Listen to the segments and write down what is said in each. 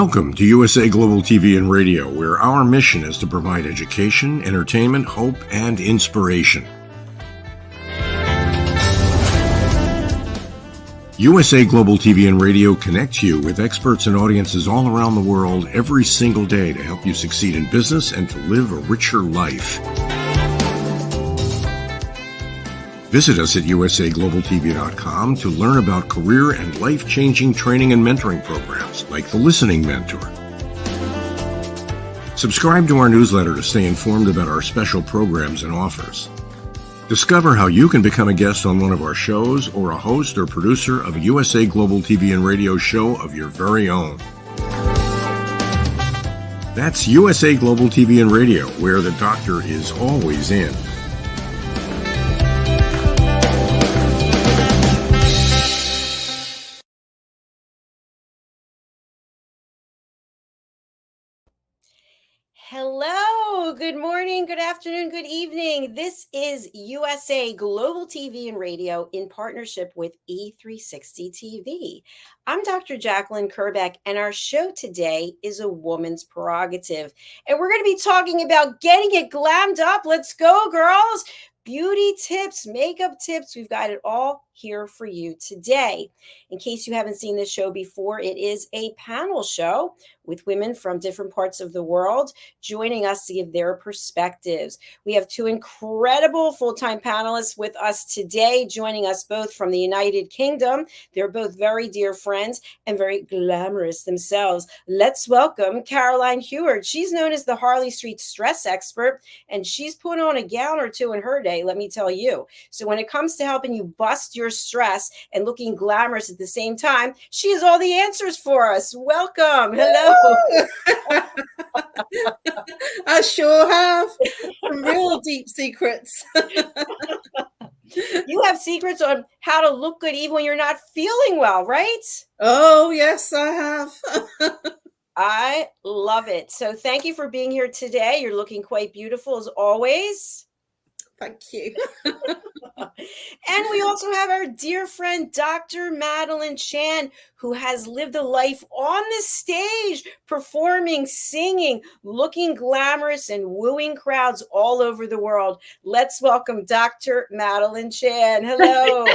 Welcome to USA Global TV and Radio, where our mission is to provide education, entertainment, hope, and inspiration. USA Global TV and Radio connects you with experts and audiences all around the world every single day to help you succeed in business and to live a richer life. Visit us at usaglobaltv.com to learn about career and life-changing training and mentoring programs like the Listening Mentor. Subscribe to our newsletter to stay informed about our special programs and offers. Discover how you can become a guest on one of our shows or a host or producer of a USA Global TV and Radio show of your very own. That's USA Global TV and Radio, where the doctor is always in. Hello, good morning, good afternoon, good evening. This is USA Global TV and Radio in partnership with E360 TV. I'm Dr. Jacalyn Kerbeck, and our show today is A Woman's Prerogative. And we're going to be talking about getting it glammed up. Let's go, girls. Beauty tips, makeup tips, we've got it all here for you today. In case you haven't seen this show before, it is a panel show with women from different parts of the world joining us to give their perspectives. We have two incredible full-time panelists with us today, joining us both from the United Kingdom. They're both very dear friends and very glamorous themselves. Let's welcome Caroline.heward. She's known as the Harley Street stress expert, and she's put on a gown or two in her day, let me tell you. So when it comes to helping you bust your stress and looking glamorous at the same time, she has all the answers for us. Welcome. Hello. I sure have some real deep secrets. You have secrets on how to look good even when you're not feeling well, right? Oh, yes, I have. I love it. So thank you for being here today. You're looking quite beautiful as always. Thank you. And we also have our dear friend, Dr. Madeline Chan, who has lived a life on the stage, performing, singing, looking glamorous, and wooing crowds all over the world. Let's welcome Dr. Madeline Chan. Hello.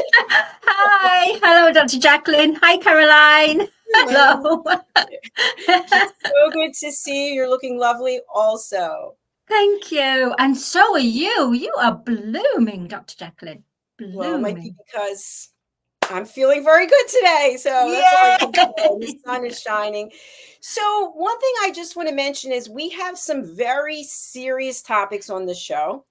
Hi. Hello, Dr. Jacalyn. Hi, Caroline. Hello. So good to see you. You're looking lovely also. Thank you. And so are you. You are blooming, Dr. Jacalyn. Blooming. Well, it might be because I'm feeling very good today. So that's all I can say. The sun is shining. So one thing I just want to mention is we have some very serious topics on the show.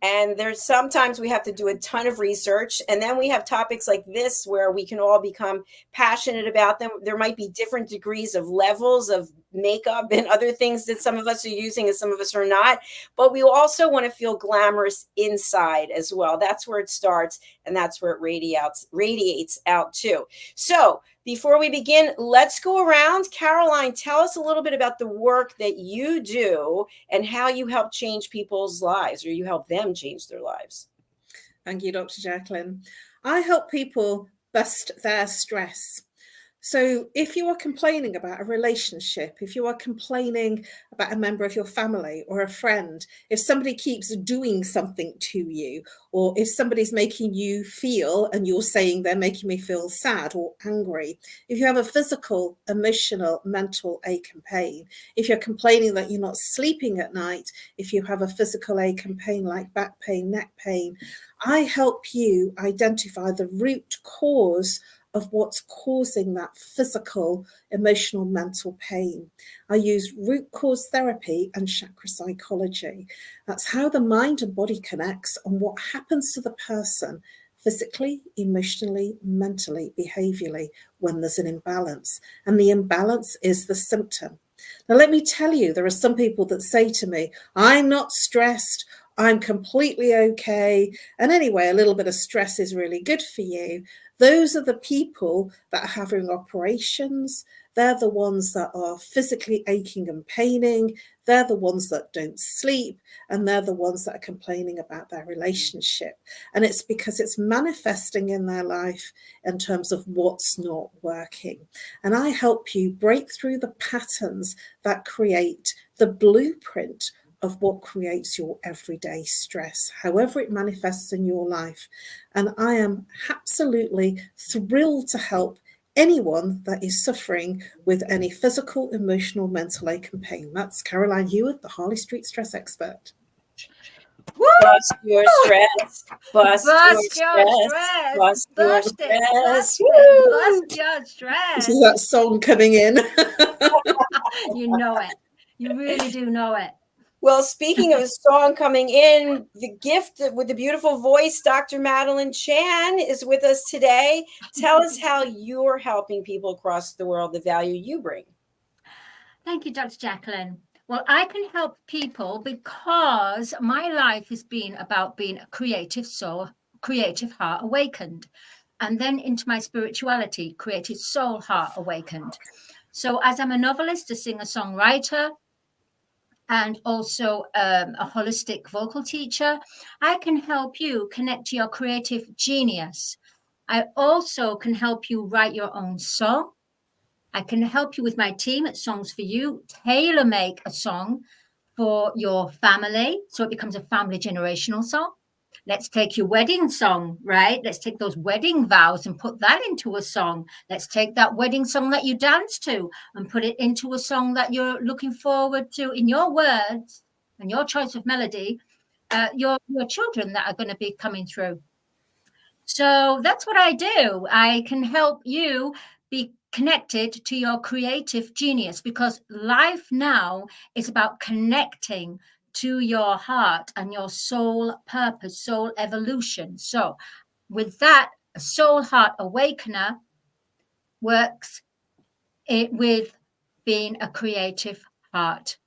And there's sometimes we have to do a ton of research. And then we have topics like this where we can all become passionate about them. There might be different degrees of levels of makeup and other things that some of us are using and some of us are not. But we also want to feel glamorous inside as well. That's where it starts. And that's where it radiates out too. So before we begin, let's go around. Caroline, tell us a little bit about the work that you do and how you help change people's lives, or you help them change their lives. Thank you, Dr. Jacalyn. I help people bust their stress. So if you are complaining about a relationship, if you are complaining about a member of your family or a friend, if somebody keeps doing something to you, or if somebody's making you feel and you're saying they're making me feel sad or angry, if you have a physical, emotional, mental ache and pain, if you're complaining that you're not sleeping at night, if you have a physical ache and pain like back pain, neck pain, I help you identify the root cause of what's causing that physical, emotional, mental pain. I use root cause therapy and chakra psychology. That's how the mind and body connects and what happens to the person physically, emotionally, mentally, behaviorally when there's an imbalance. And the imbalance is the symptom. Now, let me tell you, there are some people that say to me, I'm not stressed, I'm completely okay. And anyway, a little bit of stress is really good for you. Those are the people that are having operations. They're the ones that are physically aching and paining. They're the ones that don't sleep, and they're the ones that are complaining about their relationship. And it's because it's manifesting in their life in terms of what's not working. And I help you break through the patterns that create the blueprint of what creates your everyday stress, however it manifests in your life. And I am absolutely thrilled to help anyone that is suffering with any physical, emotional, mental ache and pain. That's Caroline Heward, the Harley Street stress expert. Woo! Bust your stress. Bust your stress. Bust your Bust it. stress. Bust it. Woo! Bust your stress. This is that song coming in. You know it. You really do know it. Well, speaking of a song coming in, the gift with the beautiful voice, Dr. Madeline Chan, is with us today. Tell us how you're helping people across the world, the value you bring. Thank you, Dr. Jacalyn. Well, I can help people because my life has been about being a creative soul, creative heart awakened, and then into my spirituality, creative soul heart awakened. So as I'm a novelist, a singer-songwriter, and also a holistic vocal teacher, I can help you connect to your creative genius. I also can help you write your own song. I can help you with my team at Songs for You, tailor make a song for your family so it becomes a family generational song. Let's take your wedding song, right? Let's take those wedding vows and put that into a song. Let's take that wedding song that you dance to and put it into a song that you're looking forward to in your words and your choice of melody, your children that are going to be coming through. So that's what I do. I can help you be connected to your creative genius, because life now is about connecting to your heart and your soul purpose, soul evolution. So with that, a soul heart awakener works with being a creative heart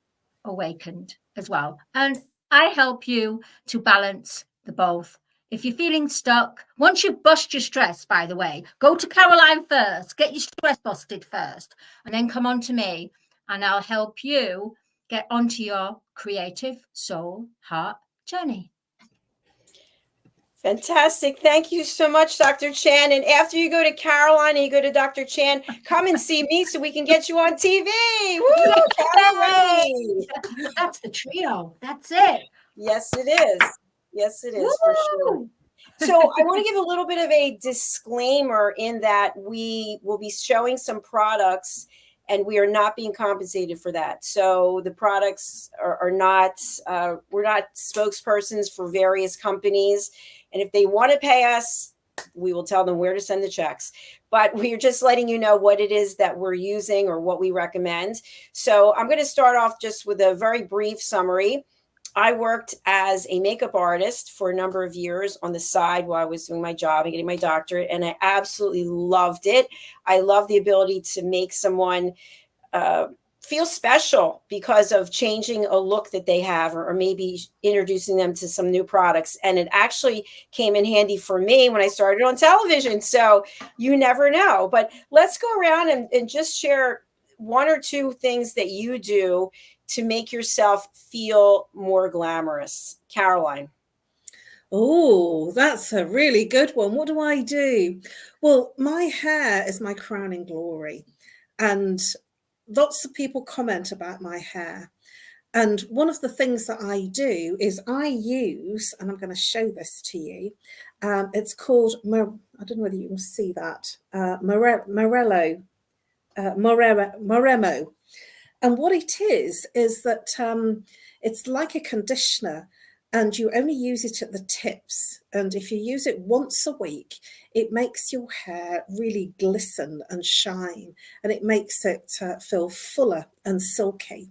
awakened as well. And I help you to balance the both. If you're feeling stuck, once you bust your stress, by the way, go to Caroline first, get your stress busted first, and then come on to me and I'll help you get onto your creative soul heart journey. Fantastic. Thank you so much, Dr. Chan. And after you go to Caroline and you go to Dr. Chan, come and see me so we can get you on TV. Woo! Caroline. That's the trio. That's it. Yes, it is. Yes, it is. For sure. So I want to give a little bit of a disclaimer in that we will be showing some products and we are not being compensated for that. So the products are not, we're not spokespersons for various companies. And if they want to pay us, we will tell them where to send the checks. But we're just letting you know what it is that we're using or what we recommend. So I'm going to start off just with a very brief summary. I worked as a makeup artist for a number of years on the side while I was doing my job and getting my doctorate, and I absolutely loved it. I love the ability to make someone feel special because of changing a look that they have, or maybe introducing them to some new products. And it actually came in handy for me when I started on television. So you never know. But let's go around and just share one or two things that you do to make yourself feel more glamorous. Caroline. Oh, that's a really good one. What do I do? Well, my hair is my crowning glory. And lots of people comment about my hair. And one of the things that I do is I use, and I'm going to show this to you. It's called, I don't know whether you can see that, Moremo. And what it is that it's like a conditioner, and you only use it at the tips. And if you use it once a week, it makes your hair really glisten and shine, and it makes it feel fuller and silky.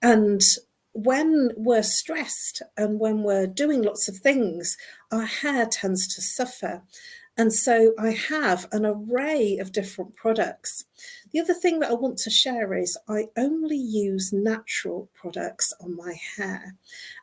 And when we're stressed and when we're doing lots of things, our hair tends to suffer. And so I have an array of different products. The other thing that I want to share is I only use natural products on my hair.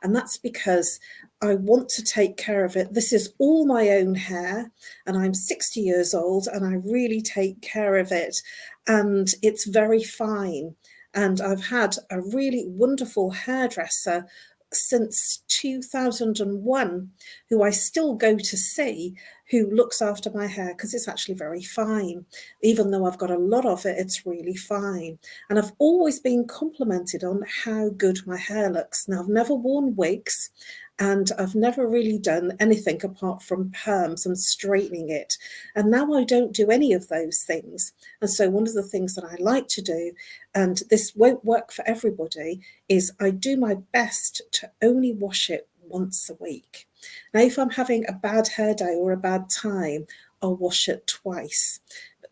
And that's because I want to take care of it. This is all my own hair, and I'm 60 years old, and I really take care of it. And it's very fine. And I've had a really wonderful hairdresser since 2001, who I still go to see, who looks after my hair, because it's actually very fine. Even though I've got a lot of it, it's really fine. And I've always been complimented on how good my hair looks. Now, I've never worn wigs, and I've never really done anything apart from perms and straightening it. And now I don't do any of those things. And so one of the things that I like to do, and this won't work for everybody, is I do my best to only wash it once a week. Now, if I'm having a bad hair day or a bad time, I'll wash it twice.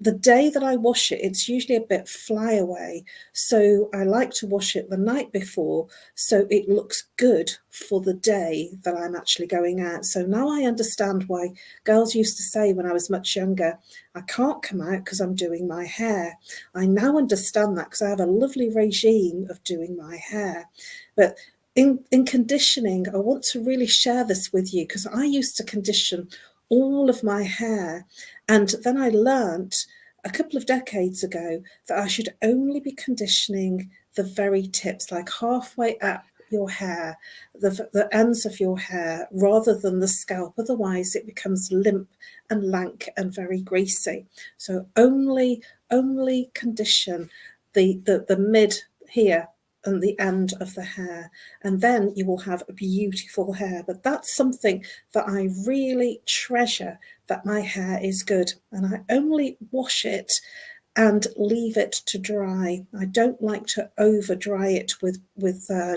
The day that I wash it, it's usually a bit flyaway. So I like to wash it the night before so it looks good for the day that I'm actually going out. So now I understand why girls used to say when I was much younger, I can't come out because I'm doing my hair. I now understand that because I have a lovely regime of doing my hair. But in conditioning, I want to really share this with you because I used to condition all of my hair. And then I learnt a couple of decades ago that I should only be conditioning the very tips, like halfway up your hair, the ends of your hair, rather than the scalp. Otherwise, it becomes limp and lank and very greasy. So only condition the mid here and the end of the hair, and then you will have a beautiful hair. But that's something that I really treasure, that my hair is good, and I only wash it and leave it to dry. I don't like to over dry it with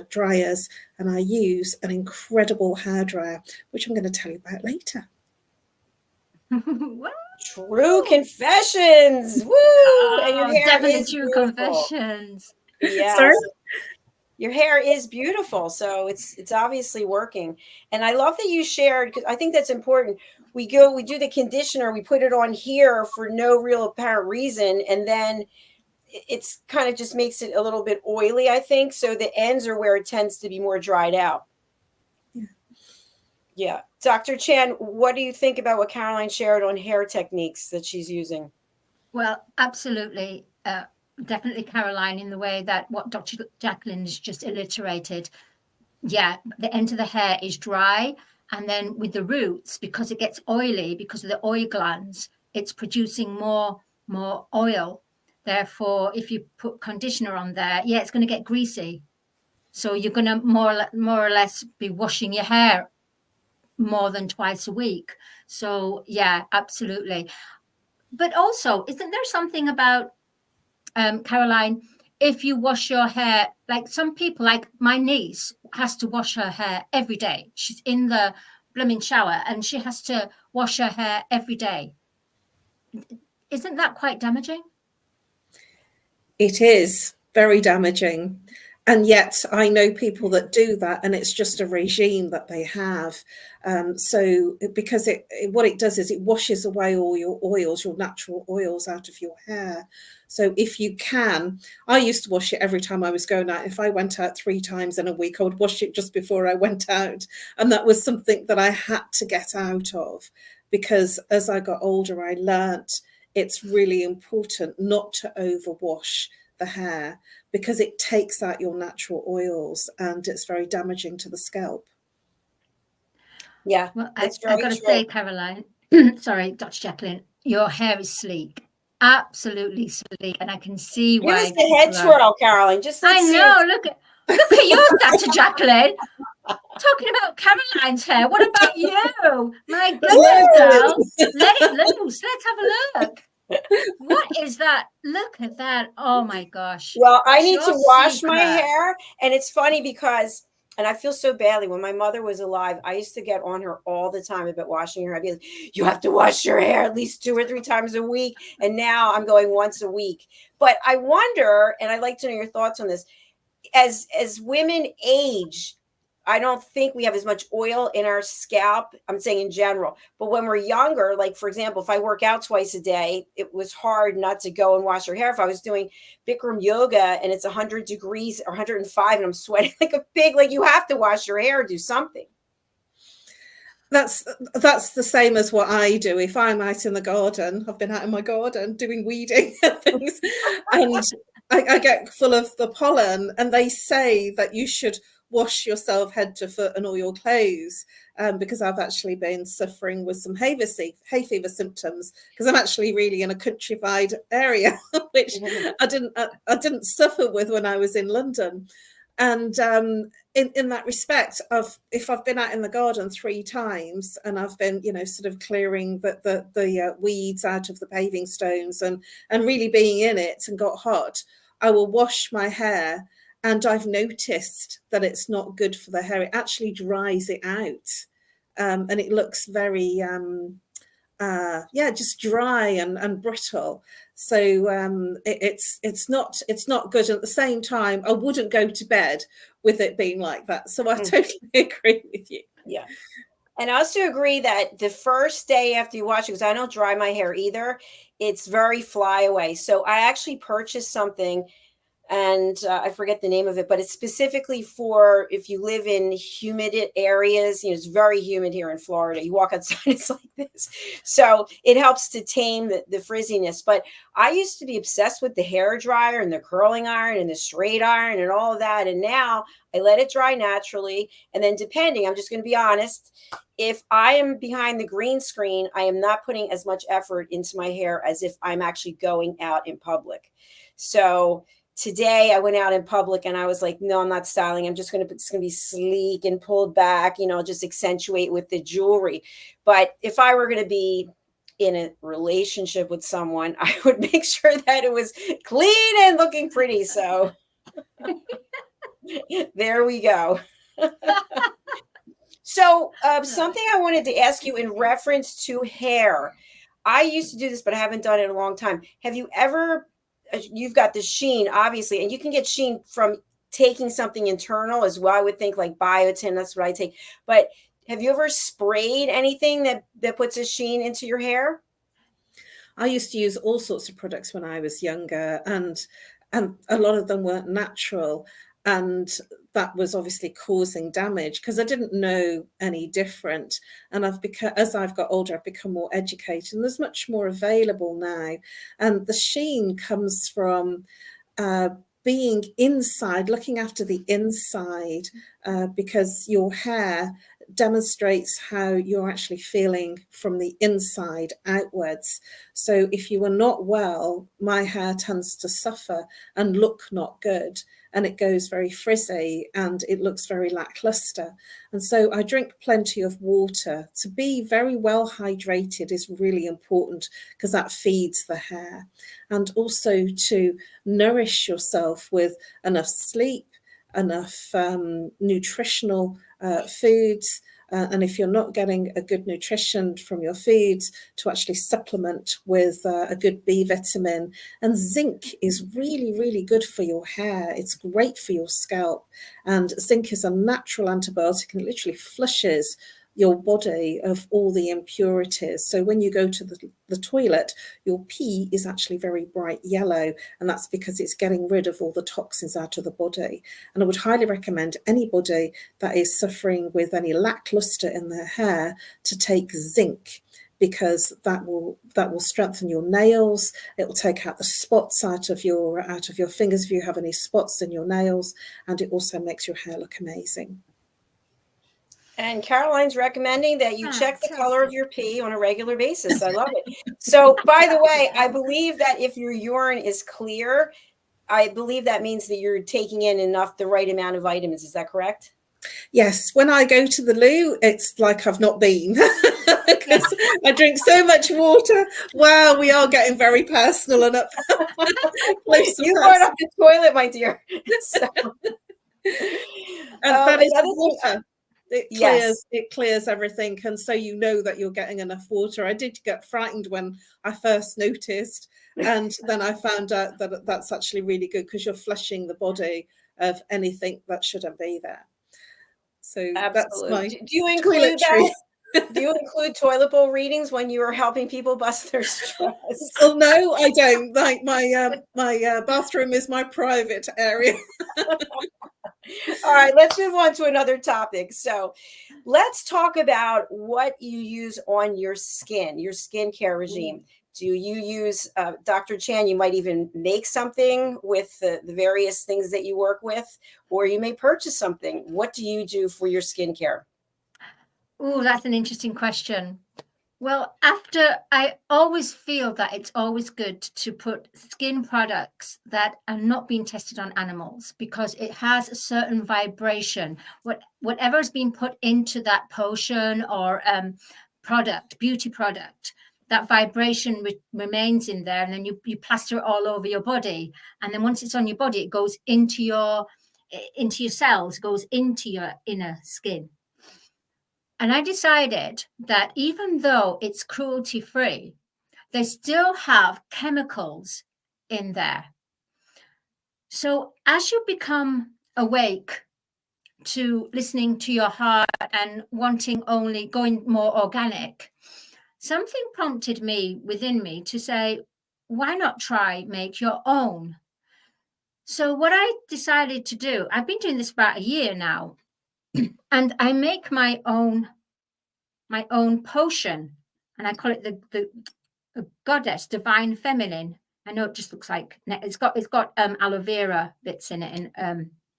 dryers, and I use an incredible hairdryer, which I'm going to tell you about later. True confessions. Woo! Oh, and your hair definitely is true beautiful. confessions. Yes. Sorry? Your hair is beautiful, so it's obviously working. And I love that you shared, because I think that's important. We do the conditioner, we put it on here for no real apparent reason, and then it's kind of just makes it a little bit oily, I think. So the ends are where it tends to be more dried out. Yeah. Dr. Chan, what do you think about what Caroline shared on hair techniques that she's using? Well, absolutely. Definitely, Caroline, in the way that what Dr. Jacalyn has just illustrated. Yeah, the end of the hair is dry. And then with the roots, because it gets oily, because of the oil glands, it's producing more oil. Therefore, if you put conditioner on there, yeah, it's going to get greasy. So you're going to more or less be washing your hair more than twice a week. So, yeah, absolutely. But also, isn't there something about, Caroline, if you wash your hair, like some people, like my niece has to wash her hair every day. She's in the blooming shower and she has to wash her hair every day. Isn't that quite damaging? It is very damaging. And yet I know people that do that, and it's just a regime that they have. So because what it does is it washes away all your oils, your natural oils out of your hair. So if you can, I used to wash it every time I was going out. If I went out 3 times in a week, I would wash it just before I went out. And that was something that I had to get out of, because as I got older, I learnt it's really important not to overwash the hair, because it takes out your natural oils and it's very damaging to the scalp. Yeah, well, I've got to say, Caroline, sorry, Dr. Jacalyn, your hair is sleek, absolutely sleek, and I can see why. Give us the head twirl, Caroline. Just I know. Look at yours, Dr. Jacalyn. Talking about Caroline's hair. What about you? My goodness, girl. Let it loose. Let's have a look. What is that? Look at that. Oh my gosh. Well, I need to wash my hair. And it's funny because, and I feel so badly, when my mother was alive, I used to get on her all the time about washing her hair. I'd be like, you have to wash your hair at least 2 or 3 times a week. And now I'm going once a week. But I wonder, and I'd like to know your thoughts on this, as women age, I don't think we have as much oil in our scalp. I'm saying in general, but when we're younger, like for example, if I work out twice a day, it was hard not to go and wash your hair. If I was doing Bikram yoga and it's 100 degrees or 105 and I'm sweating like a pig, like you have to wash your hair or do something. That's the same as what I do. If I'm out in the garden, I've been out in my garden doing weeding and things, and I get full of the pollen, and they say that you should wash yourself head to foot and all your clothes, because I've actually been suffering with some hay fever symptoms, because I'm actually really in a countrified area, which I didn't suffer with when I was in London. And in that respect, if I've been out in the garden 3 times and I've been, sort of clearing the weeds out of the paving stones and really being in it and got hot, I will wash my hair. And I've noticed that it's not good for the hair. It actually dries it out, and it looks very, just dry and brittle. So it's not good. At the same time, I wouldn't go to bed with it being like that. So I totally agree with you. Yeah. And I also agree that the first day after you wash it, because I don't dry my hair either, it's very fly away. So I actually purchased something, and I forget the name of it, but it's specifically for if you live in humid areas. It's very humid here in Florida. You walk outside, it's like this. So it helps to tame the frizziness. But I used to be obsessed with the hair dryer and the curling iron and the straight iron and all of that. And now I let it dry naturally. And then depending, I'm just going to be honest, if I am behind the green screen, I am not putting as much effort into my hair as if I'm actually going out in public. So today I went out in public and I was like, no, I'm not styling. It's going to be sleek and pulled back, just accentuate with the jewelry. But if I were going to be in a relationship with someone, I would make sure that it was clean and looking pretty. So there we go. So something I wanted to ask you in reference to hair. I used to do this, but I haven't done it in a long time. Have you ever, you've got the sheen, obviously, and you can get sheen from taking something internal as well. I would think like biotin, that's what I take. But have you ever sprayed anything that puts a sheen into your hair? I used to use all sorts of products when I was younger, and a lot of them weren't natural. And that was obviously causing damage because I didn't know any different. And as I've got older, I've become more educated, and there's much more available now. And the sheen comes from being inside, looking after the inside, because your hair demonstrates how you're actually feeling from the inside outwards. So if you are not well, my hair tends to suffer and look not good, and it goes very frizzy and it looks very lackluster. And so I drink plenty of water. To be very well hydrated is really important because that feeds the hair. And also to nourish yourself with enough sleep, enough nutritional foods, and if you're not getting a good nutrition from your foods, to actually supplement with a good B vitamin. And zinc is really, really good for your hair. It's great for your scalp. And zinc is a natural antibiotic, and it literally flushes your body of all the impurities. So when you go to the toilet, your pee is actually very bright yellow, and that's because it's getting rid of all the toxins out of the body. And I would highly recommend anybody that is suffering with any lackluster in their hair to take zinc, because that will strengthen your nails. It will take out the spots out of your fingers if you have any spots in your nails, and it also makes your hair look amazing. And Caroline's recommending that you check the color of your pee on a regular basis. I love it. So, by the way, I believe that if your urine is clear, I believe that means that you're taking in the right amount of vitamins. Is that correct? Yes. When I go to the loo, it's like I've not been because I drink so much water. Wow, we are getting very personal and up. You brought up the toilet, my dear. So, and that is water. It clears everything, and so you know that you're getting enough water. I did get frightened when I first noticed, and then I found out that that's actually really good because you're flushing the body of anything that shouldn't be there. So that's Absolutely. my Do you include toiletry. that? Do you include toilet bowl readings when you are helping people bust their stress? Oh no, I don't. Like my bathroom is my private area. All right, let's move on to another topic. So let's talk about what you use on your skin, your skincare regime. Do you use, Dr. Chan, you might even make something with the various things that you work with, or you may purchase something. What do you do for your skincare? Oh, that's an interesting question. Well, I always feel that it's always good to put skin products that are not being tested on animals, because it has a certain vibration. Whatever has been put into that potion or beauty product, that vibration remains in there, and then you plaster it all over your body. And then once it's on your body, it goes into your cells, goes into your inner skin. And I decided that even though it's cruelty-free, they still have chemicals in there. So as you become awake to listening to your heart and going more organic, something prompted me within me to say, why not make your own? So what I decided to do, I've been doing this about a year now, and I make my own potion, and I call it the goddess divine feminine. I know it just looks like it's got aloe vera bits in it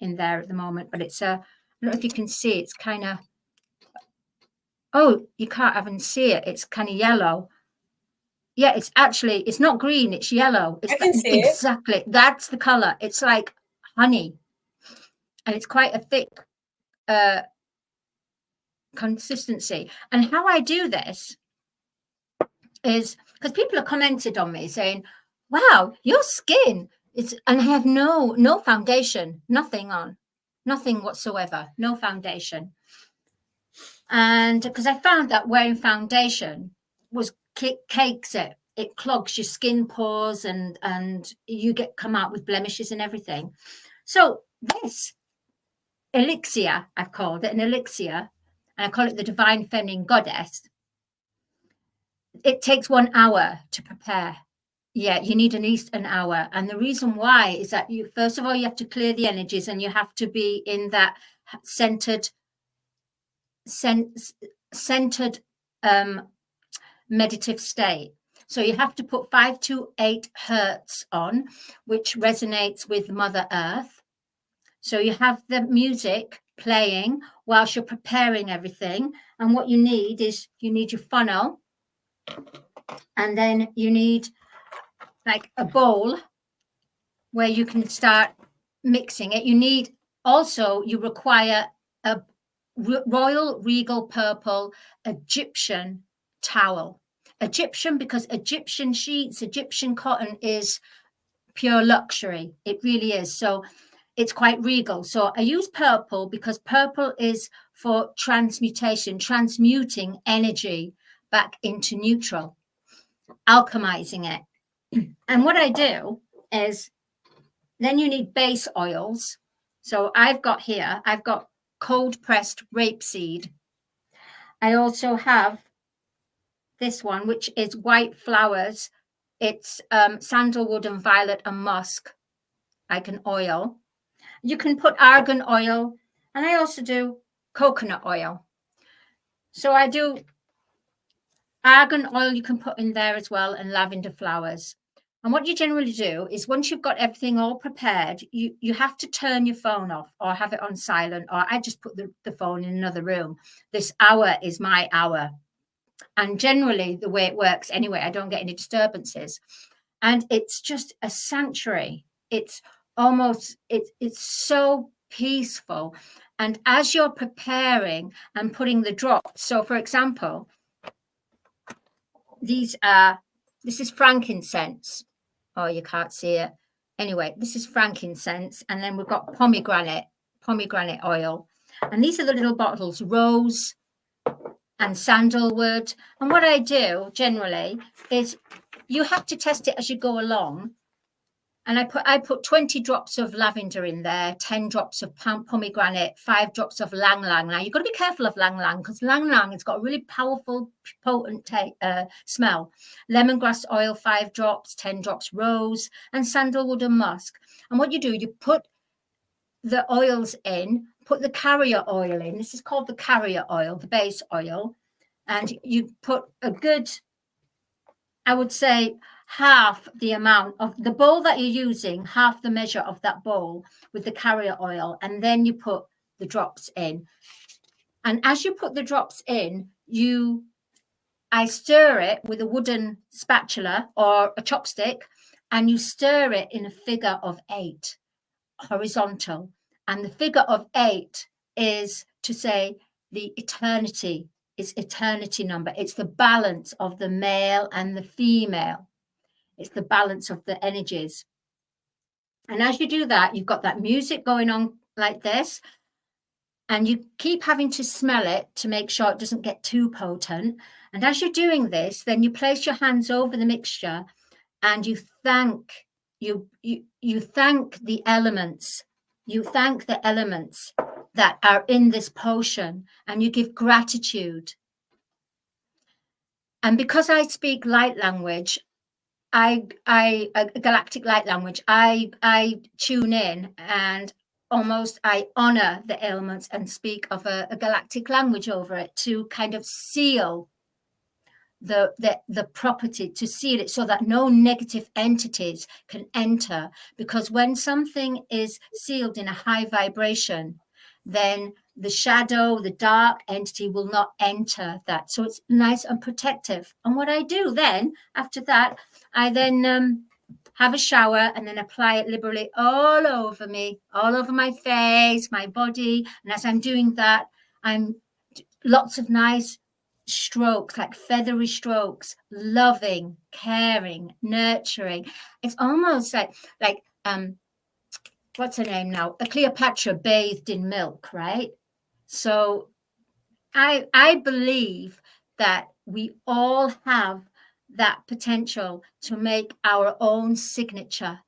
in there at the moment, but it's I don't know if you can see, it's kind of, oh, you can't even see it, it's kind of yellow. Yeah, it's not green, it's yellow. I can see exactly it. That's the color. It's like honey, and it's quite a thick consistency. And how I do this is because people have commented on me saying, wow, your skin is, and I have no foundation, nothing whatsoever, no foundation. And because I found that wearing foundation cakes it clogs your skin pores, and you come out with blemishes and everything. So this elixir, I've called it an elixir, and I call it the divine feminine goddess. It takes 1 hour to prepare. Yeah, you need at least an hour. And the reason why is that first of all, you have to clear the energies, and you have to be in that centered meditative state. So you have to put 5 to 8 hertz on, which resonates with Mother Earth. So you have the music playing whilst you're preparing everything. And what you need is your funnel, and then you need like a bowl where you can start mixing it. You require a royal regal purple Egyptian towel. Egyptian because Egyptian sheets, Egyptian cotton is pure luxury. It really is. So it's quite regal. So I use purple because purple is for transmutation, transmuting energy back into neutral, alchemizing it. And what I do is, then you need base oils. So I've got cold pressed rapeseed. I also have this one, which is white flowers. It's sandalwood and violet and musk, like an oil. You can put argan oil, and I also do coconut oil. So I do argan oil, you can put in there as well, and lavender flowers. And what you generally do is, once you've got everything all prepared, you have to turn your phone off or have it on silent, or I just put the phone in another room. This hour is my hour. And generally the way it works anyway, I don't get any disturbances. And it's just a sanctuary. It's so peaceful. And as you're preparing and putting the drops, so for example, this is frankincense. Oh, you can't see it. Anyway, this is frankincense. And then we've got pomegranate oil. And these are the little bottles, rose and sandalwood. And what I do generally is, you have to test it as you go along. And I put 20 drops of lavender in there, 10 drops of pomegranate, 5 drops of lang lang. Now, you've got to be careful of lang lang, because lang lang has got a really powerful, potent smell. Lemongrass oil, 5 drops, 10 drops rose, and sandalwood and musk. And what you do, you put the oils in, put the carrier oil in. This is called the carrier oil, the base oil. And you put a good, I would say, half the amount of the bowl that you're using, half the measure of that bowl with the carrier oil, and then you put the drops in. And as you put the drops in, I stir it with a wooden spatula or a chopstick, and you stir it in a figure of 8, horizontal. And the figure of 8 is to say the eternity, it's eternity number. It's the balance of the male and the female. It's the balance of the energies. And as you do that, you've got that music going on like this, and you keep having to smell it to make sure it doesn't get too potent. And as you're doing this, then you place your hands over the mixture and you thank the elements. You thank the elements that are in this potion, and you give gratitude. And because I speak light language, a galactic light language, I tune in and almost I honor the elements and speak of a galactic language over it to kind of seal the property, to seal it so that no negative entities can enter. Because when something is sealed in a high vibration, then the shadow, the dark entity will not enter that. So it's nice and protective. And what I do then, after that, I then have a shower and then apply it liberally all over me, all over my face, my body. And as I'm doing that, I'm lots of nice strokes, like feathery strokes, loving, caring, nurturing. It's almost like what's her name now? A Cleopatra bathed in milk, right? So I believe that we all have that potential to make our own signature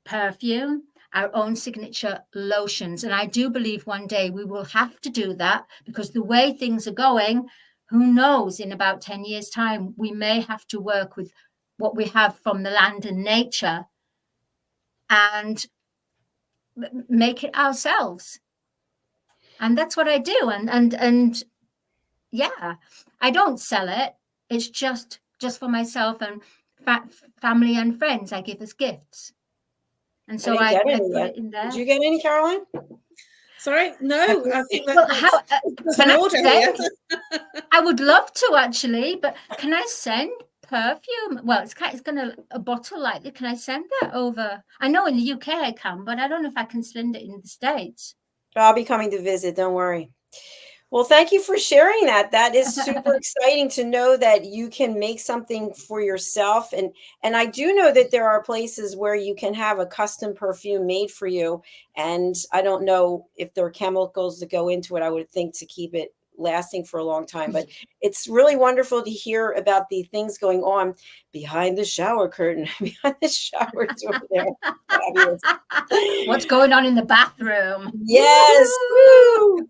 perfume, our own signature lotions. And I do believe one day we will have to do that, because the way things are going, who knows, in about 10 years' time, we may have to work with what we have from the land and nature and make it ourselves. And that's what I do. And yeah, I don't sell it. It's just for myself and family and friends. I give as gifts. And so I put it in there. Did you get any, Caroline? Sorry, no. I think I would love to actually, but can I send perfume? Well, it's gonna a bottle like that. Can I send that over? I know in the UK I can, but I don't know if I can send it in the States. I'll be coming to visit. Don't worry. Well, thank you for sharing that. That is super exciting to know that you can make something for yourself. And I do know that there are places where you can have a custom perfume made for you. And I don't know if there are chemicals that go into it, I would think, to keep it lasting for a long time. But it's really wonderful to hear about the things going on behind the shower curtain, behind the shower door there. Fabulous. What's going on in the bathroom? Yes. Woo!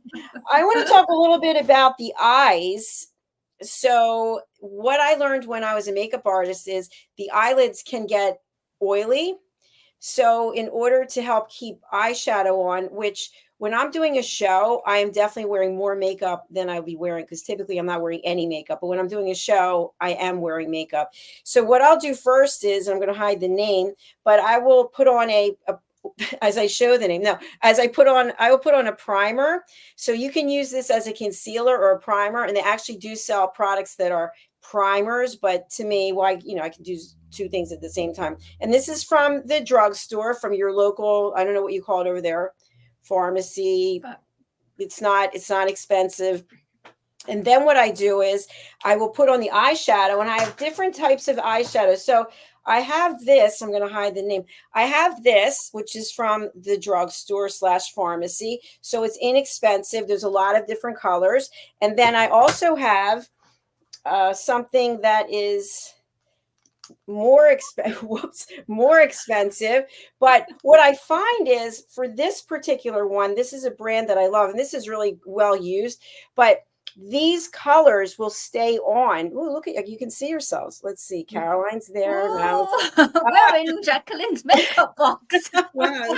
I want to talk a little bit about the eyes. So what I learned when I was a makeup artist is the eyelids can get oily. So in order to help keep eyeshadow on, which when I'm doing a show, I am definitely wearing more makeup than I'll be wearing, because typically I'm not wearing any makeup. But when I'm doing a show, I am wearing makeup. So what I'll do first is, I'm going to hide the name, but I will put on as I show the name. No, I will put on a primer. So you can use this as a concealer or a primer. And they actually do sell products that are primers. But to me, I can do two things at the same time. And this is from the drugstore, from your local, I don't know what you call it over there, pharmacy. It's not expensive. And then what I do is I will put on the eyeshadow, and I have different types of eyeshadow. So I have this, I'm going to hide the name. I have this, which is from the drugstore / pharmacy. So it's inexpensive. There's a lot of different colors. And then I also have something that is more expensive. But what I find is for this particular one, this is a brand that I love, and this is really well used, but these colors will stay on. Oh, look at, you can see yourselves. Let's see. Caroline's there now. We're in Jacalyn's makeup box. Wow.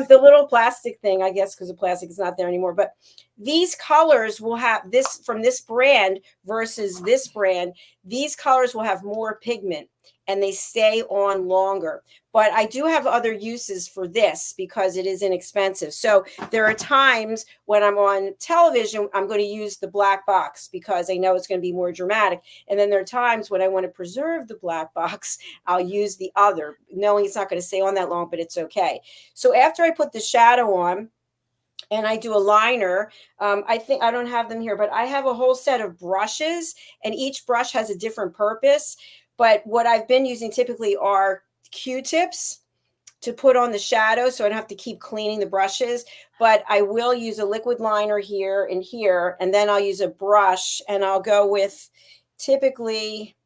The little plastic thing, I guess, because the plastic is not there anymore. But these colors will have this from this brand versus this brand. These colors will have more pigment and they stay on longer. But I do have other uses for this because it is inexpensive. So there are times when I'm on television, I'm going to use the black box because I know it's going to be more dramatic. And then there are times when I want to preserve the black box, I'll use the other, knowing it's not going to stay on that long, but it's okay. So after I put the shadow on, and I do a liner. I think I don't have them here, but I have a whole set of brushes, and each brush has a different purpose. But what I've been using typically are Q-tips to put on the shadow, so I don't have to keep cleaning the brushes. But I will use a liquid liner here and here, and then I'll use a brush, and I'll go with typically,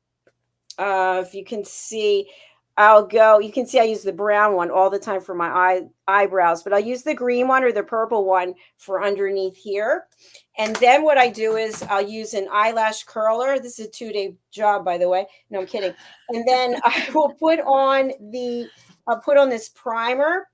if you can see, you can see I use the brown one all the time for my eyebrows, but I'll use the green one or the purple one for underneath here. And then what I do is I'll use an eyelash curler. This is a 2-day job, by the way. No, I'm kidding. And then I will I'll put on this primer.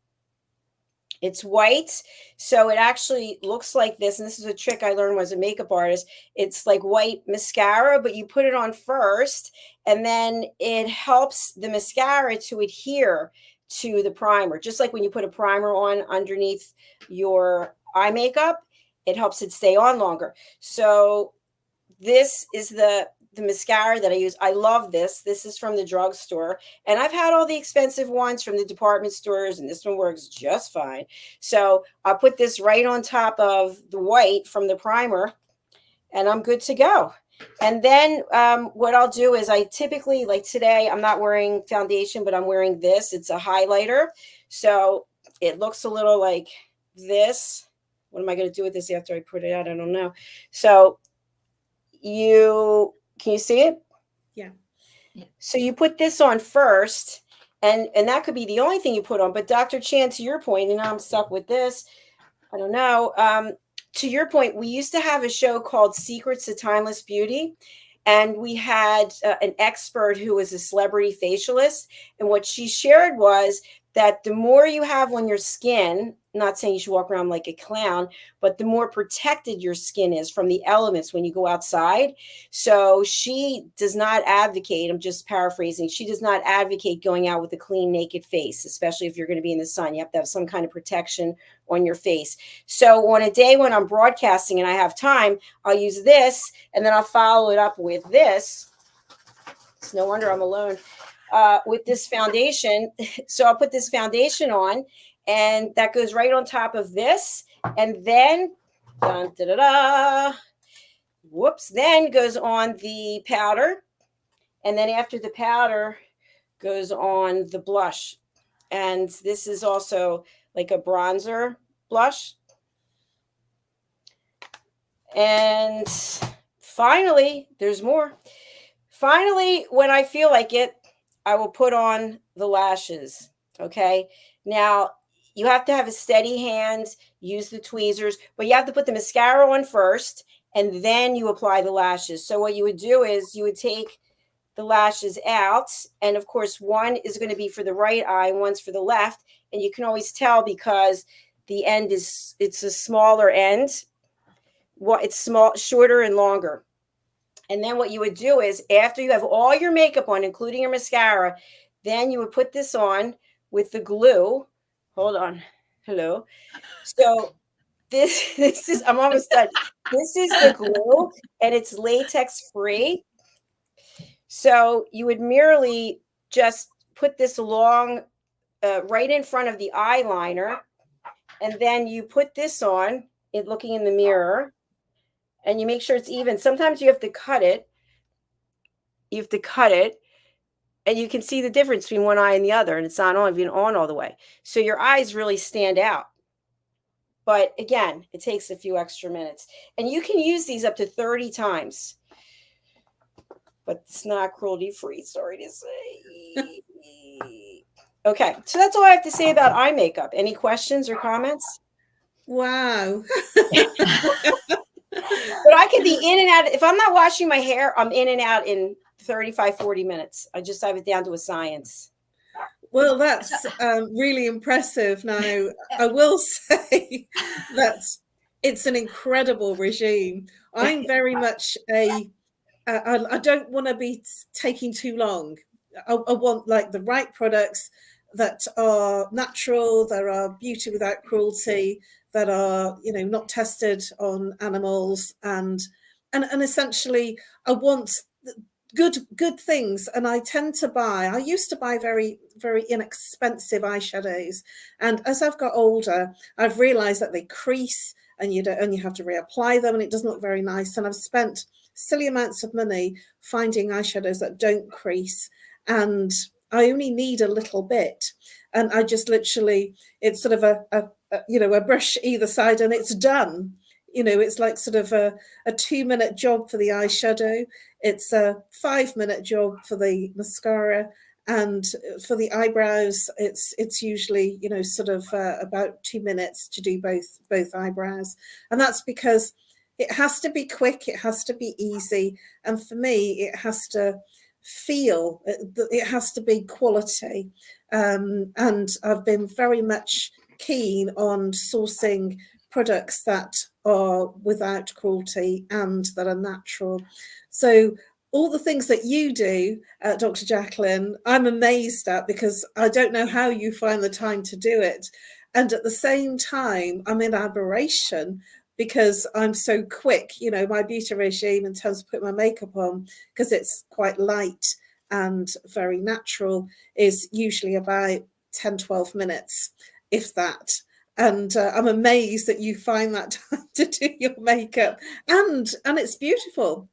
It's white, so it actually looks like this. And this is a trick I learned as a makeup artist. It's like white mascara, but you put it on first, and then it helps the mascara to adhere to the primer. Just like when you put a primer on underneath your eye makeup, it helps it stay on longer. So this is the mascara that I use. I love this. This is from the drugstore. And I've had all the expensive ones from the department stores, and this one works just fine. So I'll put this right on top of the white from the primer, and I'm good to go. And then what I'll do is I typically, like today, I'm not wearing foundation, but I'm wearing this. It's a highlighter. So it looks a little like this. What am I going to do with this after I put it out? I don't know. So can you see it? Yeah. So you put this on first, and that could be the only thing you put on. But Dr. Chan, to your point, and I'm stuck with this, I don't know. To your point, we used to have a show called Secrets to Timeless Beauty. And we had an expert who was a celebrity facialist. And what she shared was that the more you have on your skin, not saying you should walk around like a clown, but the more protected your skin is from the elements when you go outside. So she does not advocate, I'm just paraphrasing, she does not advocate going out with a clean, naked face, especially if you're going to be in the sun. You have to have some kind of protection on your face. So on a day when I'm broadcasting and I have time, I'll use this, and then I'll follow it up with this. It's no wonder I'm alone. With this foundation. So I'll put this foundation on, and that goes right on top of this. And then, then goes on the powder. And then after the powder goes on the blush. And this is also like a bronzer blush. And finally, there's more. Finally, when I feel like it, I will put on the lashes. Okay. Now you have to have a steady hand, use the tweezers, but you have to put the mascara on first, and then you apply the lashes. So what you would do is you would take the lashes out, and of course, one is going to be for the right eye, one's for the left. And you can always tell because the end it's a smaller end. Well, it's shorter and longer. And then what you would do is after you have all your makeup on, including your mascara, then you would put this on with the glue. Hold on. Hello. So this is, I'm almost done. This is the glue, and it's latex free. So you would merely just put this along right in front of the eyeliner. And then you put this on, looking in the mirror. And you make sure it's even. Sometimes you have to cut it. You have to cut it. And you can see the difference between one eye and the other. And it's not even on all the way. So your eyes really stand out. But again, it takes a few extra minutes. And you can use these up to 30 times. but it's not cruelty free. Sorry to say. Okay, so that's all I have to say about eye makeup. Any questions or comments? Wow. But I could be in and out. If I'm not washing my hair, I'm in and out in 35, 40 minutes. I just have it down to a science. Well, that's really impressive. Now, I will say that it's an incredible regime. I'm very much I don't want to be taking too long. I want like the right products that are natural, that are beauty without cruelty, that are, you know, not tested on animals, and essentially I want good things. And I used to buy very, very inexpensive eyeshadows, and as I've got older, I've realized that they crease and you have to reapply them, and it doesn't look very nice. And I've spent silly amounts of money finding eyeshadows that don't crease, and I only need a little bit, and I just literally, it's sort of a brush either side and it's done. You know, it's like sort of a 2-minute job for the eyeshadow. It's a 5-minute job for the mascara, and for the eyebrows, it's usually, you know, sort of about 2 minutes to do both eyebrows. And that's because it has to be quick, it has to be easy, and for me, it has to feel, it has to be quality. And I've been very much keen on sourcing products that are without cruelty and that are natural. So all the things that you do, Dr. Jacalyn, I'm amazed at, because I don't know how you find the time to do it. And at the same time, I'm in admiration because I'm so quick. You know, my beauty regime in terms of putting my makeup on, because it's quite light and very natural, is usually about 10, 12 minutes, if that. And I'm amazed that you find that time to do your makeup, and it's beautiful.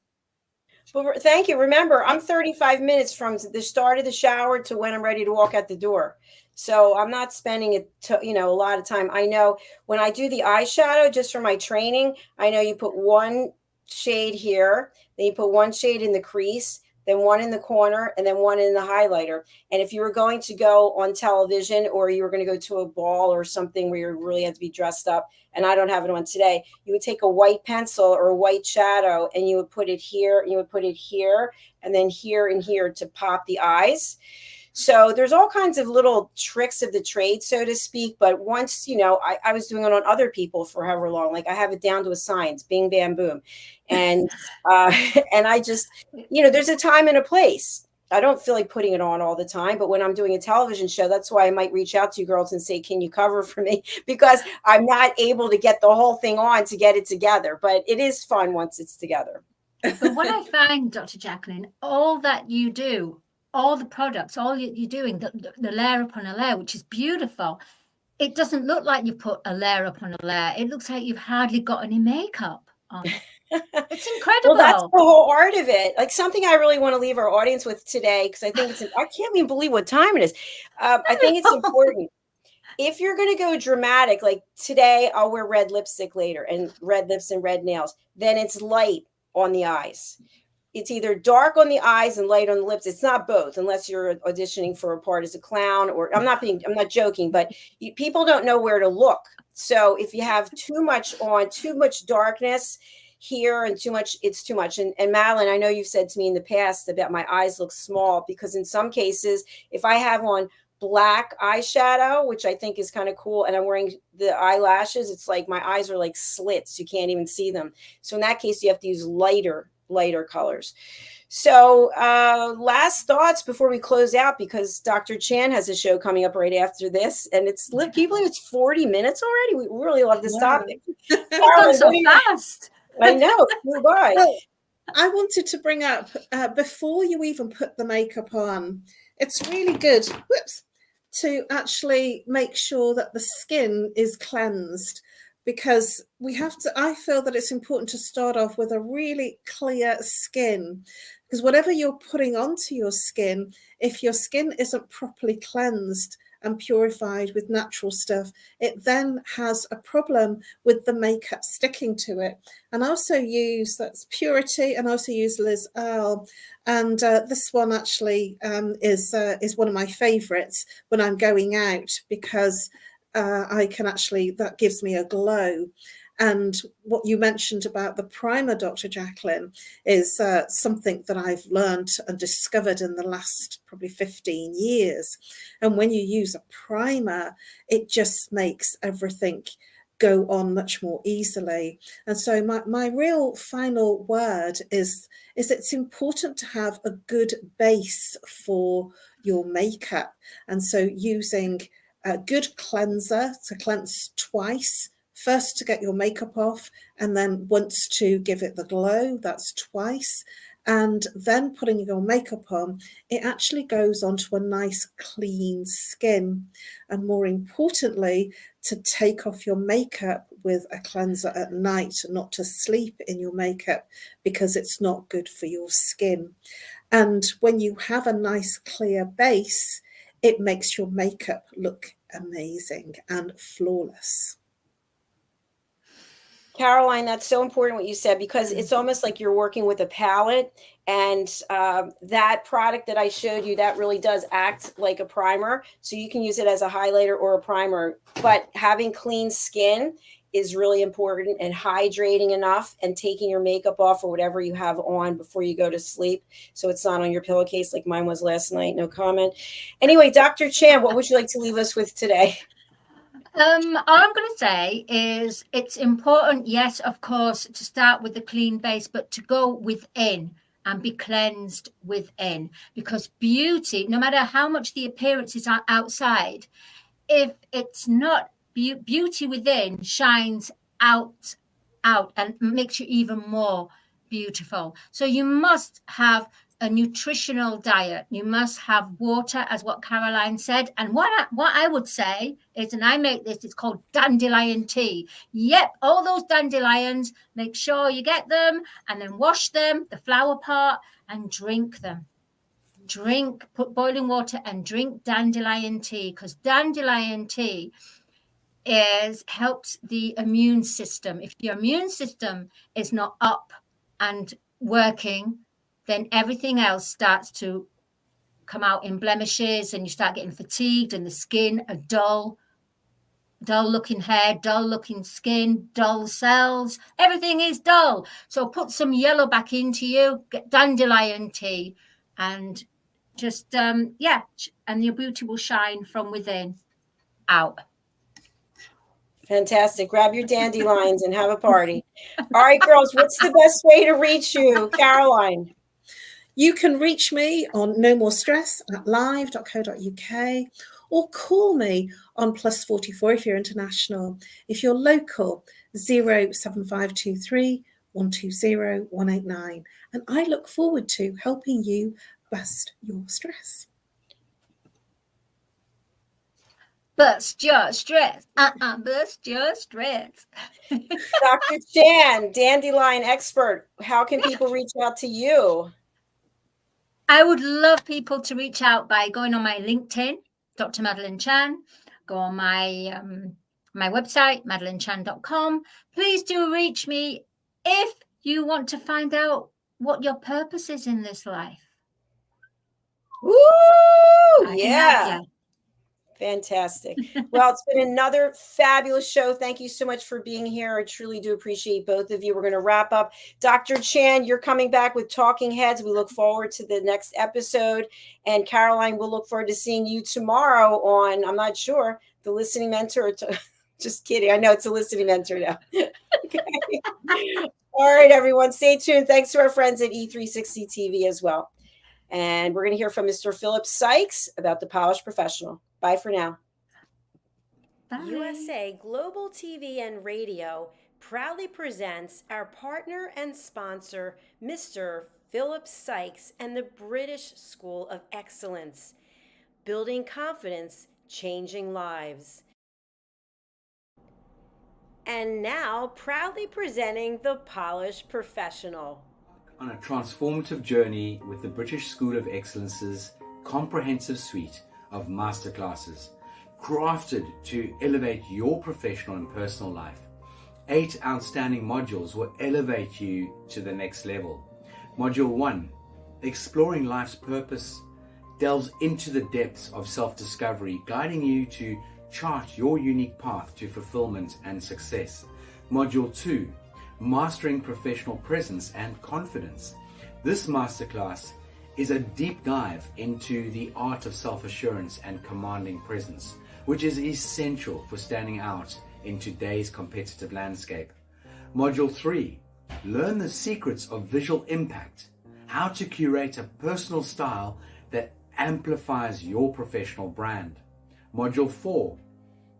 Well, thank you. Remember, I'm 35 minutes from the start of the shower to when I'm ready to walk out the door. So I'm not spending it, a lot of time. I know when I do the eyeshadow, just for my training, I know you put one shade here, then you put one shade in the crease, then one in the corner, and then one in the highlighter. And if you were going to go on television, or you were going to go to a ball or something where you really had to be dressed up, and I don't have it on today, you would take a white pencil or a white shadow and you would put it here, and you would put it here, and then here and here to pop the eyes. So there's all kinds of little tricks of the trade, so to speak. But once, I was doing it on other people for however long, like I have it down to a science, bing, bam, boom. And, and I just, there's a time and a place. I don't feel like putting it on all the time, but when I'm doing a television show, that's why I might reach out to you girls and say, can you cover for me? Because I'm not able to get the whole thing on to get it together, but it is fun once it's together. But what I find, Dr. Jacalyn, all that you do, all the products, all you're doing, the layer upon a layer, which is beautiful. It doesn't look like you put a layer upon a layer. It looks like you've hardly got any makeup on. It's incredible. Well, that's the whole art of it. Like, something I really want to leave our audience with today, because I think I can't even believe what time it is. I think it's important. If you're going to go dramatic, like today, I'll wear red lipstick later and red lips and red nails. Then it's light on the eyes. It's either dark on the eyes and light on the lips. It's not both, unless you're auditioning for a part as a clown, or I'm not joking, but people don't know where to look. So if you have too much darkness here and too much, it's too much. And Madeline, I know you've said to me in the past about my eyes look small, because in some cases, if I have on black eyeshadow, which I think is kind of cool, and I'm wearing the eyelashes, it's like my eyes are like slits. You can't even see them. So in that case, you have to use lighter colors. So last thoughts before we close out, because Dr. Chan has a show coming up right after this, and can you believe it's 40 minutes already? We really love this topic. It's gone so fast. I know. Goodbye. Well, I wanted to bring up, before you even put the makeup on, it's really good to actually make sure that the skin is cleansed, because I feel that it's important to start off with a really clear skin, because whatever you're putting onto your skin, if your skin isn't properly cleansed and purified with natural stuff, it then has a problem with the makeup sticking to it. And I also use, that's Purity, and I also use Liz Earle. And this one actually is one of my favorites when I'm going out, because I can actually, that gives me a glow. And what you mentioned about the primer, Dr. Jacalyn, is something that I've learned and discovered in the last probably 15 years. And when you use a primer, it just makes everything go on much more easily. And so my real final word is it's important to have a good base for your makeup. And so using a good cleanser to cleanse twice, first to get your makeup off, and then once to give it the glow, that's twice. And then putting your makeup on, it actually goes onto a nice clean skin. And more importantly, to take off your makeup with a cleanser at night, not to sleep in your makeup, because it's not good for your skin. And when you have a nice clear base, it makes your makeup look amazing and flawless. Caroline, that's so important what you said, because it's almost like you're working with a palette, and that product that I showed you, that really does act like a primer. So you can use it as a highlighter or a primer, but having clean skin is really important, and hydrating enough, and taking your makeup off or whatever you have on before you go to sleep, so it's not on your pillowcase like mine was last night. No comment. Anyway, Dr. Chan, what would you like to leave us with today? All I'm going to say is it's important, yes, of course, to start with the clean base, but to go within and be cleansed within, because beauty, no matter how much the appearances are outside, if it's not beauty within, shines out and makes you even more beautiful. So you must have a nutritional diet. You must have water, as what Caroline said. And what I would say is, and I make this, it's called dandelion tea. Yep, all those dandelions, make sure you get them and then wash them, the flower part, and drink them. Put boiling water and drink dandelion tea, because dandelion tea helps the immune system. If your immune system is not up and working, then everything else starts to come out in blemishes, and you start getting fatigued, and the skin are dull looking hair, dull looking skin, dull cells. Everything is dull. So put some yellow back into you, get dandelion tea, and just and your beauty will shine from within out. Fantastic. Grab your dandelions and have a party. All right, girls, what's the best way to reach you, Caroline? You can reach me on nomorestress at live.co.uk, or call me on +44 if you're international. If you're local, 07523 120 189. And I look forward to helping you bust your stress. Bust your stress. Bust your stress. Dr. Chan, dandelion expert, how can people reach out to you? I would love people to reach out by going on my LinkedIn, Dr. Madeline Chan. Go on my my website, madelinechan.com. Please do reach me if you want to find out what your purpose is in this life. Woo! Yeah. Fantastic. Well, it's been another fabulous show. Thank you so much for being here. I truly do appreciate both of you. We're going to wrap up. Dr. Chan, you're coming back with Talking Heads. We look forward to the next episode. And Caroline, we'll look forward to seeing you tomorrow on, I'm not sure, the Listening Mentor. Just kidding. I know it's a Listening Mentor now. Okay. All right, everyone. Stay tuned. Thanks to our friends at E360 TV as well. And we're going to hear from Mr. Philip Sykes about the Polished Professional. Bye for now. Bye. USA Global TV and Radio proudly presents our partner and sponsor, Mr. Philip Sykes and the British School of Excellence. Building confidence, changing lives. And now, proudly presenting the Polished Professional. On a transformative journey with the British School of Excellence's comprehensive suite of masterclasses, crafted to elevate your professional and personal life. 8 outstanding modules will elevate you to the next level. Module 1, Exploring Life's Purpose, delves into the depths of self-discovery, guiding you to chart your unique path to fulfillment and success. Module 2, Mastering Professional Presence and Confidence. This masterclass is a deep dive into the art of self-assurance and commanding presence, which is essential for standing out in today's competitive landscape. Module 3, Learn the Secrets of Visual Impact, how to curate a personal style that amplifies your professional brand. Module 4,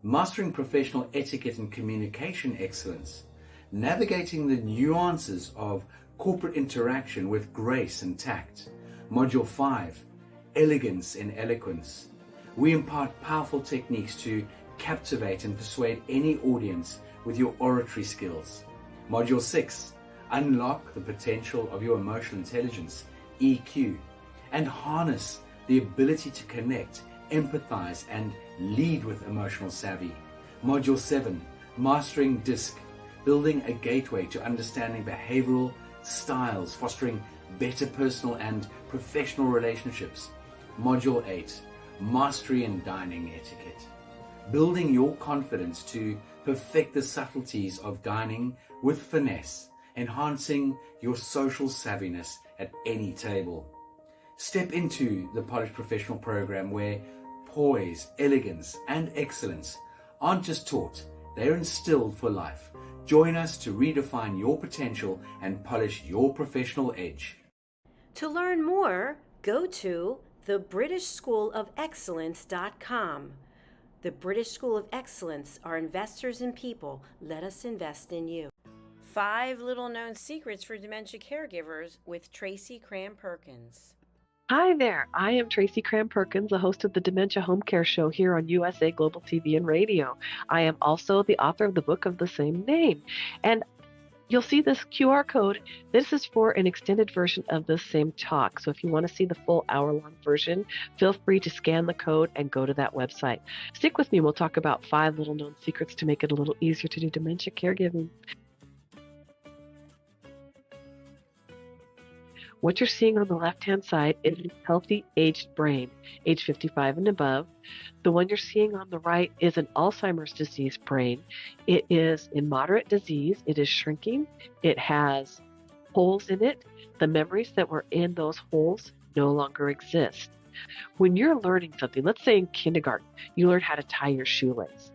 Mastering Professional Etiquette and Communication Excellence, navigating the nuances of corporate interaction with grace and tact. Module 5, Elegance in Eloquence. We impart powerful techniques to captivate and persuade any audience with your oratory skills. Module 6, Unlock the Potential of Your Emotional Intelligence, EQ, and harness the ability to connect, empathize, and lead with emotional savvy. Module 7, Mastering DISC, building a gateway to understanding behavioral styles, fostering better personal and professional relationships. Module 8, Mastery in Dining Etiquette, building your confidence to perfect the subtleties of dining with finesse, enhancing your social savviness at any table. Step into the Polished Professional program where poise, elegance, and excellence aren't just taught, they're instilled for life. Join us to redefine your potential and polish your professional edge. To learn more, go to thebritishschoolofexcellence.com. The British School of Excellence are investors in people. Let us invest in you. 5 little known secrets for dementia caregivers with Tracy Cram-Perkins. Hi there, I am Tracy Cram-Perkins, the host of the Dementia Home Care Show here on USA Global TV and Radio. I am also the author of the book of the same name. And you'll see this QR code. This is for an extended version of the same talk. So if you want to see the full hour-long version, feel free to scan the code and go to that website. Stick with me. We'll talk about 5 little known secrets to make it a little easier to do dementia caregiving. What you're seeing on the left-hand side is a healthy aged brain, age 55 and above. The one you're seeing on the right is an Alzheimer's disease brain. It is in moderate disease. It is shrinking. It has holes in it. The memories that were in those holes no longer exist. When you're learning something, let's say in kindergarten, you learn how to tie your shoelace.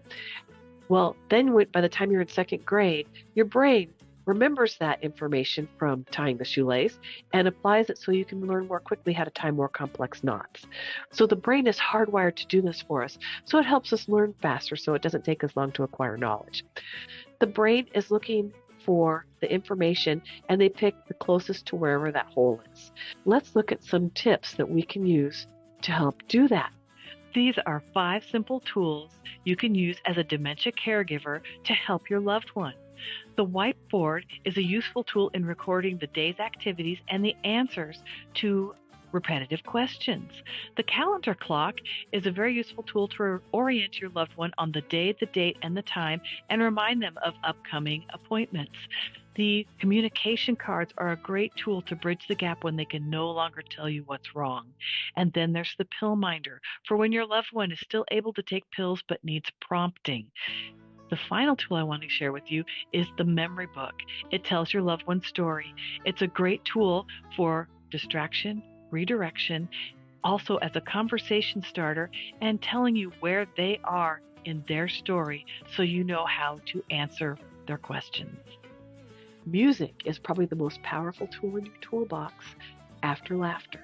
Well, then by the time you're in 2nd grade, your brain remembers that information from tying the shoelace and applies it so you can learn more quickly how to tie more complex knots. So the brain is hardwired to do this for us. So it helps us learn faster so it doesn't take us long to acquire knowledge. The brain is looking for the information and they pick the closest to wherever that hole is. Let's look at some tips that we can use to help do that. These are 5 simple tools you can use as a dementia caregiver to help your loved one. The whiteboard is a useful tool in recording the day's activities and the answers to repetitive questions. The calendar clock is a very useful tool to orient your loved one on the day, the date, and the time, and remind them of upcoming appointments. The communication cards are a great tool to bridge the gap when they can no longer tell you what's wrong. And then there's the pill minder, for when your loved one is still able to take pills but needs prompting. The final tool I want to share with you is the memory book. It tells your loved one's story. It's a great tool for distraction, redirection, also as a conversation starter, and telling you where they are in their story so you know how to answer their questions. Music is probably the most powerful tool in your toolbox after laughter.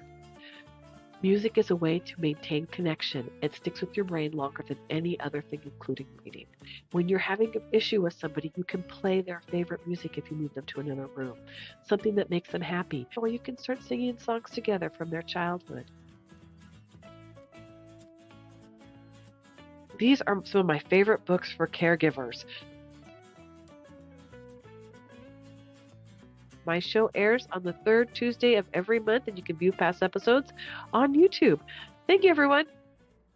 Music is a way to maintain connection. It sticks with your brain longer than any other thing, including reading. When you're having an issue with somebody, you can play their favorite music if you move them to another room, something that makes them happy, or you can start singing songs together from their childhood. These are some of my favorite books for caregivers. My show airs on the 3rd Tuesday of every month, and you can view past episodes on YouTube. Thank you, everyone.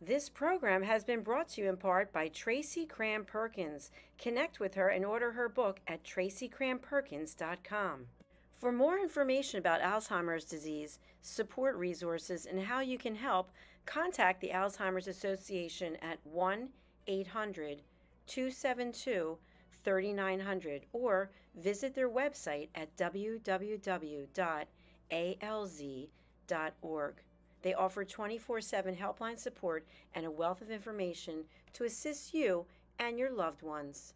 This program has been brought to you in part by Tracy Cram Perkins. Connect with her and order her book at tracycramperkins.com. For more information about Alzheimer's disease, support resources, and how you can help, contact the Alzheimer's Association at 1-800-272-3900 or visit their website at www.alz.org. They offer 24/7 helpline support and a wealth of information to assist you and your loved ones.